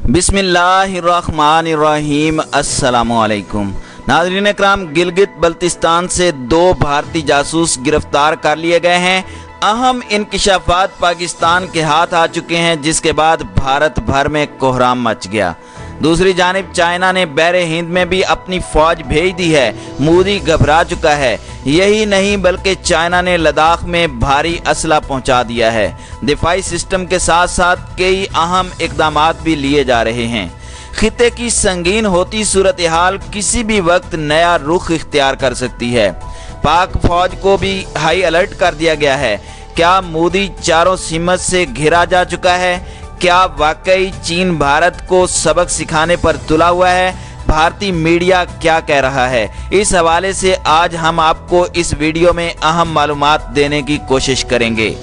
बिस्मिल्लाहिर्रहमानिर्रहीम। अस्सलामुअलैकुम नाज़रीन इकराम, गिलगित बल्तिस्तान से 2 भारतीय जासूस गिरफ्तार कर लिए गए हैं। अहम इंकिशाफात पाकिस्तान के हाथ आ चुके हैं, जिसके बाद भारत भर में कोहराम मच गया। दूसरी जानिब चाइना ने बहरे हिंद में भी अपनी फौज भेज दी है। मोदी घबरा चुका है। यही नहीं बल्कि चाइना ने लद्दाख में भारी असला पहुंचा दिया है। दिफाई सिस्टम के साथ साथ कई अहम इकदामात भी लिए जा रहे हैं। खिते की संगीन होती सूरत हाल किसी भी वक्त नया रुख इख्तियार कर सकती है। पाक फौज को भी हाई अलर्ट कर दिया गया है। क्या मोदी चारों सीमत से घिरा जा चुका है? क्या वाकई चीन भारत को सबक सिखाने पर तुला हुआ है? भारतीय मीडिया क्या कह रहा है? इस हवाले से आज हम आपको इस वीडियो में अहम मालूमात देने की कोशिश करेंगे।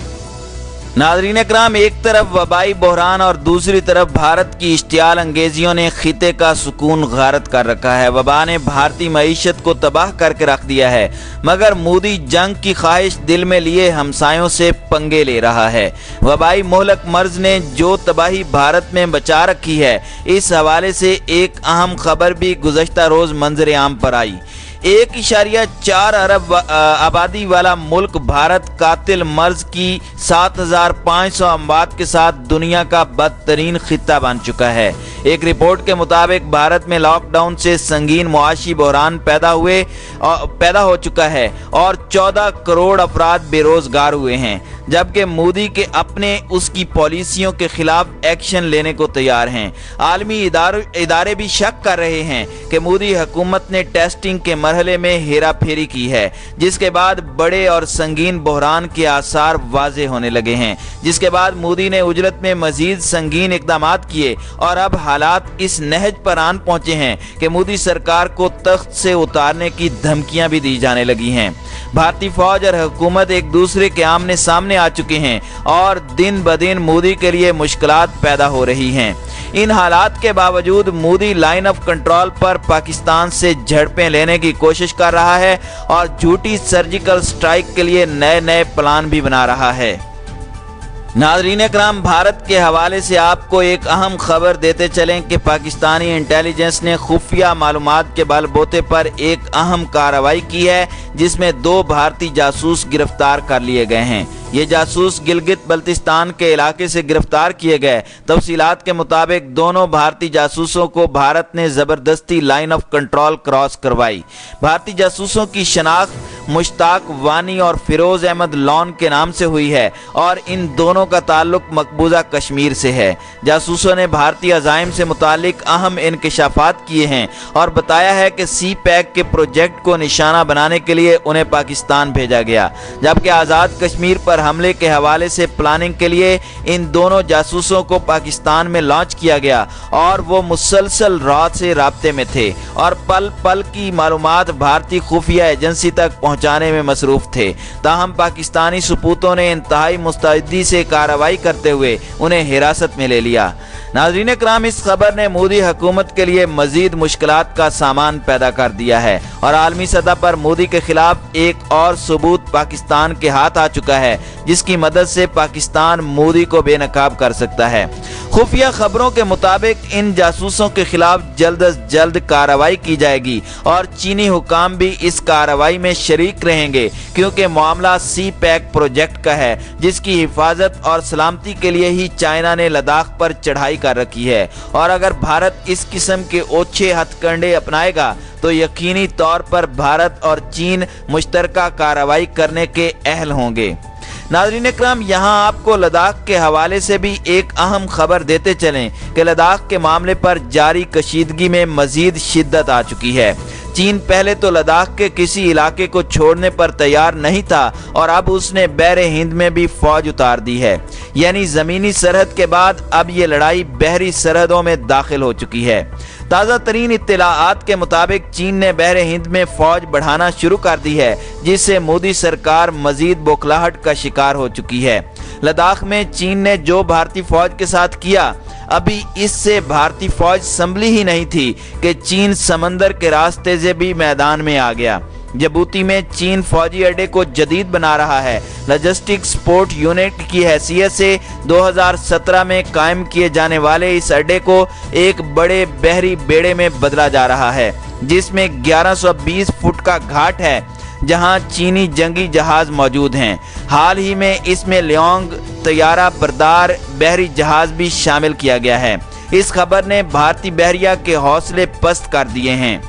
नाज़रीन इकराम, एक तरफ वबाई बहरान और दूसरी तरफ भारत की इश्तियाल अंगेजियों ने खिते का सुकून गारत कर रखा है। वबा ने भारतीय मईशत को तबाह करके रख दिया है, मगर मोदी जंग की ख्वाहिश दिल में लिए हमसायों से पंगे ले रहा है। वबाई मोहलक मर्ज ने जो तबाही भारत में बचा रखी है, इस हवाले से एक अहम खबर भी गुज़श्ता रोज़ मंजर आम पर आई। 1.4 अरब आबादी वाला मुल्क भारत कातिल मर्ज की 7,500 अमवात के साथ दुनिया का बदतरीन खित्ता बन चुका है। एक रिपोर्ट के मुताबिक भारत में लॉकडाउन से संगीन मुआशी बहरान पैदा हो चुका है और 14 करोड़ अफराद बेरोजगार हुए हैं, जबकि मोदी के अपने उसकी पॉलिसियों के खिलाफ एक्शन लेने को तैयार हैं। आलमी इदारे भी शक कर रहे हैं कि मोदी हुकूमत ने टेस्टिंग के मरहले में हेरा फेरी की है, जिसके बाद बड़े और संगीन बहरान के आसार वाज़े होने लगे हैं। जिसके बाद मोदी ने उजरत में मजीद संगीन इकदामात किए और अब हालात इस नहज पर आन पहुंचे हैं कि मोदी सरकार को तख्त से उतारने की धमकियां भी दी जाने लगी हैं। भारतीय फौज और हुकूमत एक दूसरे के आमने सामने आ चुके हैं और दिन ब दिन मोदी के लिए मुश्किलात पैदा हो रही हैं। इन हालात के बावजूद मोदी लाइन ऑफ कंट्रोल पर पाकिस्तान से झड़पें लेने की कोशिश कर रहा है और झूठी सर्जिकल स्ट्राइक के लिए नए नए प्लान भी बना रहा है। नाज़रीन इकराम, भारत के हवाले से आपको एक अहम खबर देते चलें कि पाकिस्तानी इंटेलिजेंस ने खुफिया मालूमात के बलबूते पर एक अहम कार्रवाई की है, जिसमें 2 भारतीय जासूस गिरफ्तार कर लिए गए हैं। ये जासूस गिलगित बल्तिस्तान के इलाके से गिरफ्तार किए गए। तफसीलात के मुताबिक दोनों भारतीय जासूसों को भारत ने ज़बरदस्ती लाइन ऑफ कंट्रोल क्रॉस करवाई। भारतीय जासूसों की शनाख्त मुश्ताक वानी और फिरोज अहमद लॉन के नाम से हुई है और इन दोनों का ताल्लुक मकबूजा कश्मीर से है। जासूसों ने भारतीय अज़ाइम से मुतालिक अहम इंकिशाफात किए हैं और बताया है कि सी पैक के प्रोजेक्ट को निशाना बनाने के लिए उन्हें पाकिस्तान भेजा गया, जबकि आज़ाद कश्मीर पर हमले के हवाले से प्लानिंग के लिए इन दोनों जासूसों को पाकिस्तान में लॉन्च किया गया और वो मुसलसल रात से राब्ते में थे और पल पल की मालूमात भारतीय खुफिया एजेंसी तक पहुंचाने में मसरूफ थे। ताहम पाकिस्तानी सपूतों ने इंतहाई मुस्तैदी से कार्रवाई करते हुए उन्हें हिरासत में ले लिया। नाज़रीन इकराम, इस खबर ने मोदी हुकूमत के लिए मजीद मुश्किलात का सामान पैदा कर दिया है और आलमी सतह पर मोदी के खिलाफ एक और सबूत पाकिस्तान के हाथ आ चुका है, जिसकी मदद से पाकिस्तान मोदी को बेनकाब कर सकता है। खुफिया खबरों के मुताबिक इन जासूसों के खिलाफ जल्द अज जल्द कार्रवाई की जाएगी और चीनी हुकाम भी इस कार्रवाई में शरीक रहेंगे, क्योंकि मामला सी पैक प्रोजेक्ट का है, जिसकी हिफाजत और सलामती के लिए ही चाइना ने लद्दाख पर चढ़ाई कर रखी है। और अगर भारत इस किस्म के ओछे हथकंडे अपनाएगा तो यकीनी तौर पर भारत और चीन मुश्तरका कार्रवाई करने के अहल होंगे। नाज़रीन इकराम, यहाँ आपको लद्दाख के हवाले से भी एक अहम खबर देते चलें कि लद्दाख के मामले पर जारी कशीदगी में मजीद शिद्दत आ चुकी है। चीन पहले तो लद्दाख के किसी इलाके को छोड़ने पर तैयार नहीं था और अब उसने बहरे हिंद में भी फौज उतार दी है। यानी ज़मीनी सरहद के बाद अब ये लड़ाई बहरी सरहदों में दाखिल हो चुकी है। ताज़ा तरीन इत्तलाआत के मुताबिक चीन ने बहरे हिंद में फौज बढ़ाना शुरू कर दी है, जिससे मोदी सरकार मजीद बौखलाहट का शिकार हो चुकी है। लद्दाख में चीन ने जो भारतीय फौज के साथ किया, अभी इससे भारतीय फौज संभली ही नहीं थी कि चीन समंदर के रास्ते से भी मैदान में आ गया। जिबूती में चीन फौजी अड्डे को जदीद बना रहा है। लॉजिस्टिक सपोर्ट यूनिट की हैसियत से 2017 में कायम किए जाने वाले इस अड्डे को एक बड़े बहरी बेड़े में बदला जा रहा है, जिसमें 1120 फुट का घाट है, जहां चीनी जंगी जहाज मौजूद हैं। हाल ही में इसमें लियोंग तैयारा बरदार बहरी जहाज भी शामिल किया गया है। इस खबर ने भारतीय बहरिया के हौसले पस्त कर दिए हैं।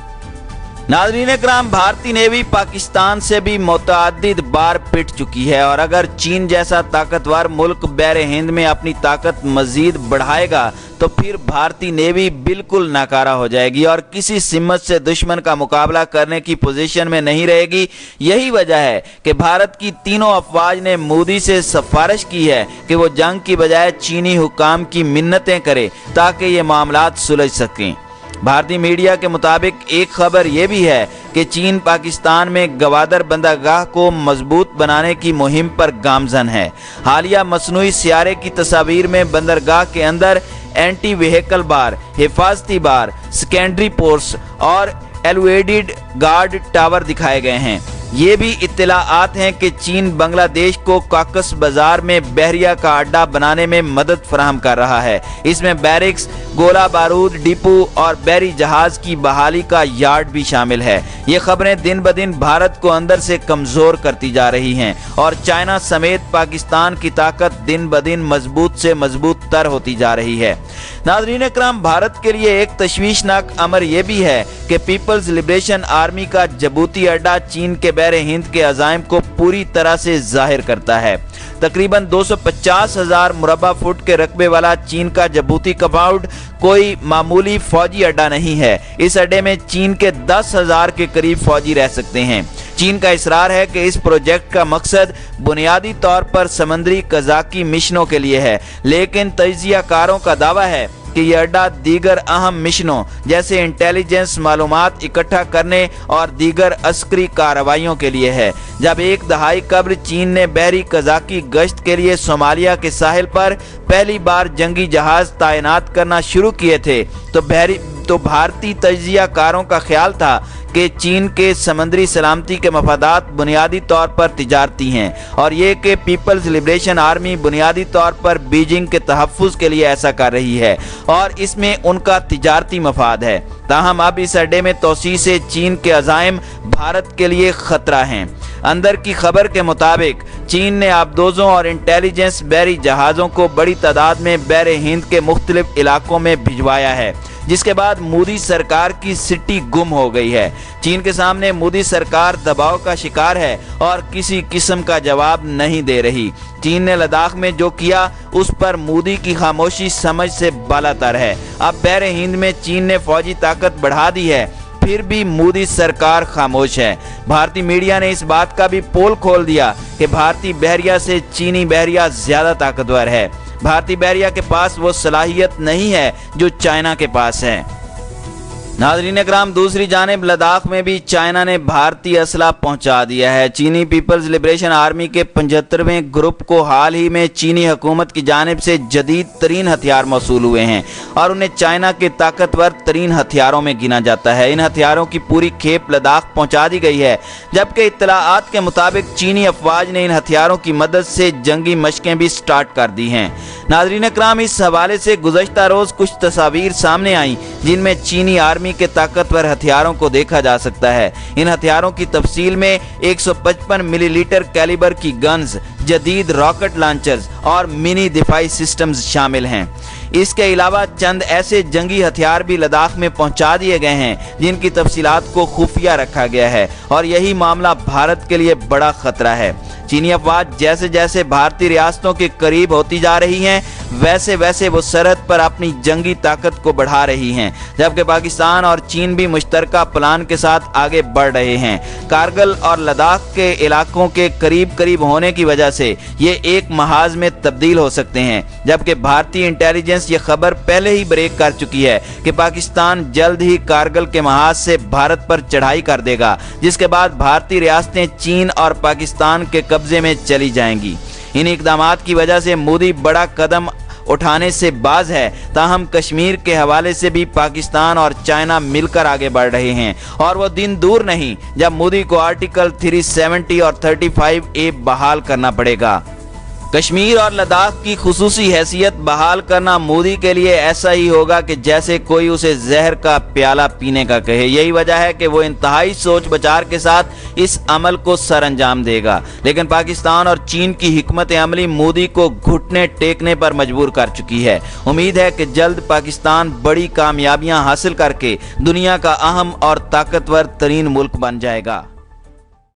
नाज़रीन इकराम, भारतीय नेवी पाकिस्तान से भी मुतअद्दिद बार पिट चुकी है और अगर चीन जैसा ताकतवर मुल्क बहरे हिंद में अपनी ताकत मजीद बढ़ाएगा तो फिर भारतीय नेवी बिल्कुल नाकारा हो जाएगी और किसी सिमत से दुश्मन का मुकाबला करने की पोजीशन में नहीं रहेगी। यही वजह है कि भारत की तीनों अफवाज ने मोदी से सिफारिश की है कि वो जंग की बजाय चीनी हुकाम की मिन्नतें करे ताकि ये मामलात सुलझ सकें। भारतीय मीडिया के मुताबिक एक खबर यह भी है कि चीन पाकिस्तान में गवादर बंदरगाह को मजबूत बनाने की मुहिम पर गामजन है। हालिया मसनूई सियारे की तस्वीर में बंदरगाह के अंदर एंटी व्हीकल बार, हिफाजती बार, सेकेंडरी पोर्ट्स और एलिवेटेड गार्ड टावर दिखाए गए हैं। ये भी इत्तलाआत हैं कि चीन बांग्लादेश को कॉकस बाजार में बहरिया का अड्डा बनाने में मदद फराहम कर रहा है। इसमें बैरिक्स, गोला बारूद डिपो और बहरी जहाज की बहाली का यार्ड भी शामिल है। ये खबरें दिन ब दिन भारत को अंदर से कमजोर करती जा रही हैं और चाइना समेत पाकिस्तान की ताकत दिन ब दिन मजबूत से मजबूत तर होती जा रही है। नाज़रीन इकराम, भारत के लिए एक तशवीशनाक अमर यह भी है कि पीपल्स लिबरेशन आर्मी का जिबूती अड्डा चीन के बहरे हिंद के अज़ाइम को पूरी तरह से जाहिर करता है। तकरीबन 250,000 मुरब्बा फुट के रकबे वाला चीन का जिबूती कंपाउंड कोई मामूली फौजी अड्डा नहीं है। इस अड्डे में चीन के 10,000 के करीब फौजी रह सकते हैं। चीन का इसरार है कि इस प्रोजेक्ट का मकसद बुनियादी तौर पर समंदरी कज़ाकी मिशनों के लिए है, लेकिन तजियाकारों का दावा है कि यह अड्डा दीगर अहम मिशनों जैसे इंटेलिजेंस मालूमात इकट्ठा करने और दीगर अस्करी कार्रवाइयों के लिए है। जब एक दहाई कब्ल चीन ने बहरी कज़ाकी गश्त के लिए सोमालिया के साहिल पर पहली बार जंगी जहाज तैनात करना शुरू किए थे तो भारतीय तजियाकारों का ख्याल था कि चीन के समंदरी सलामती के मफादात बुनियादी तौर पर तिजारती हैं और ये कि पीपल्स लिबरेशन आर्मी बुनियादी तौर पर बीजिंग के तहफ़्फ़ुज़ के लिए ऐसा कर रही है और इसमें उनका तिजारती मफाद है। ताहम अब इस अड्डे में तोसी से चीन के अज़ाइम भारत के लिए खतरा हैं। अंदर की खबर के मुताबिक चीन ने आबदोजों और इंटेलिजेंस बहरी जहाज़ों को बड़ी तादाद में बहरे हिंद के मुख्तलिफ इलाकों में भिजवाया है, जिसके बाद मोदी सरकार की सिट्टी गुम हो गई है। चीन के सामने मोदी सरकार दबाव का शिकार है और किसी किस्म का जवाब नहीं दे रही। चीन ने लद्दाख में जो किया उस पर मोदी की खामोशी समझ से बालातर है। अब बहरे हिंद में चीन ने फौजी ताकत बढ़ा दी है, फिर भी मोदी सरकार खामोश है। भारतीय मीडिया ने इस बात का भी पोल खोल दिया कि भारतीय बहरिया से चीनी बहरिया ज्यादा ताकतवर है। भारतीय बहरिया के पास वो सलाहियत नहीं है जो चाइना के पास है। नाज़रीन इकराम, दूसरी जानिब लद्दाख में भी चाइना ने भारतीय असला पहुंचा दिया है। चीनी पीपल्स लिबरेशन आर्मी के 75वें ग्रुप को हाल ही में चीनी हुकूमत की जानिब से जदीद तरीन हथियार मौसूल हुए हैं और उन्हें चाइना के ताकतवर तरीन हथियारों में गिना जाता है। इन हथियारों की पूरी खेप लद्दाख पहुंचा दी गई है, जबकि इत्तलाआत के मुताबिक चीनी अफवाज ने इन हथियारों की मदद से जंगी मशकें भी स्टार्ट कर दी हैं। नाज़रीन इकराम, इस हवाले से गुज़श्ता रोज़ कुछ तस्वीर सामने आई जिनमें चीनी आर्मी के ताकतवर हथियारों को देखा जा सकता है। इन हथियारों की तफसील में 155 मिलीलीटर कैलिबर की गन्स, जदीद रॉकेट लॉन्चर्स और मिनी दिफाई सिस्टम्स शामिल हैं। इसके अलावा चंद ऐसे जंगी हथियार भी लद्दाख में पहुंचा दिए गए हैं जिनकी तफसीलात को खुफिया रखा गया है और यही मामला भारत के लिए बड़ा खतरा है। चीनी अफवाज जैसे जैसे भारतीय रियासतों के करीब होती जा रही हैं, वैसे वैसे वो सरहद पर अपनी जंगी ताकत को बढ़ा रही हैं, जबकि पाकिस्तान और चीन भी मुश्तरका प्लान के साथ आगे बढ़ रहे हैं। कारगिल और लद्दाख के इलाकों के करीब करीब होने की वजह से ये एक महाज में तब्दील हो सकते हैं, जबकि भारतीय इंटेलिजेंस ये खबर पहले ही ब्रेक कर चुकी है कि पाकिस्तान जल्द ही कारगिल के महाज से भारत पर चढ़ाई कर देगा, जिसके बाद भारतीय रियासतें चीन और पाकिस्तान के कब्जे में चली जाएंगी। इन इकदामात की वजह से मोदी बड़ा कदम उठाने से बाज है। ताहम कश्मीर के हवाले से भी पाकिस्तान और चाइना मिलकर आगे बढ़ रहे हैं और वो दिन दूर नहीं जब मोदी को आर्टिकल 370 और 35A बहाल करना पड़ेगा। कश्मीर और लद्दाख की खुसूसी हैसियत बहाल करना मोदी के लिए ऐसा ही होगा कि जैसे कोई उसे जहर का प्याला पीने का कहे। यही वजह है कि वो इंतहाई सोच विचार के साथ इस अमल को सर अंजाम देगा। लेकिन पाकिस्तान और चीन की हिकमत अमली मोदी को घुटने टेकने पर मजबूर कर चुकी है। उम्मीद है कि जल्द पाकिस्तान बड़ी कामयाबियां हासिल करके दुनिया का अहम और ताकतवर तरीन मुल्क बन जाएगा।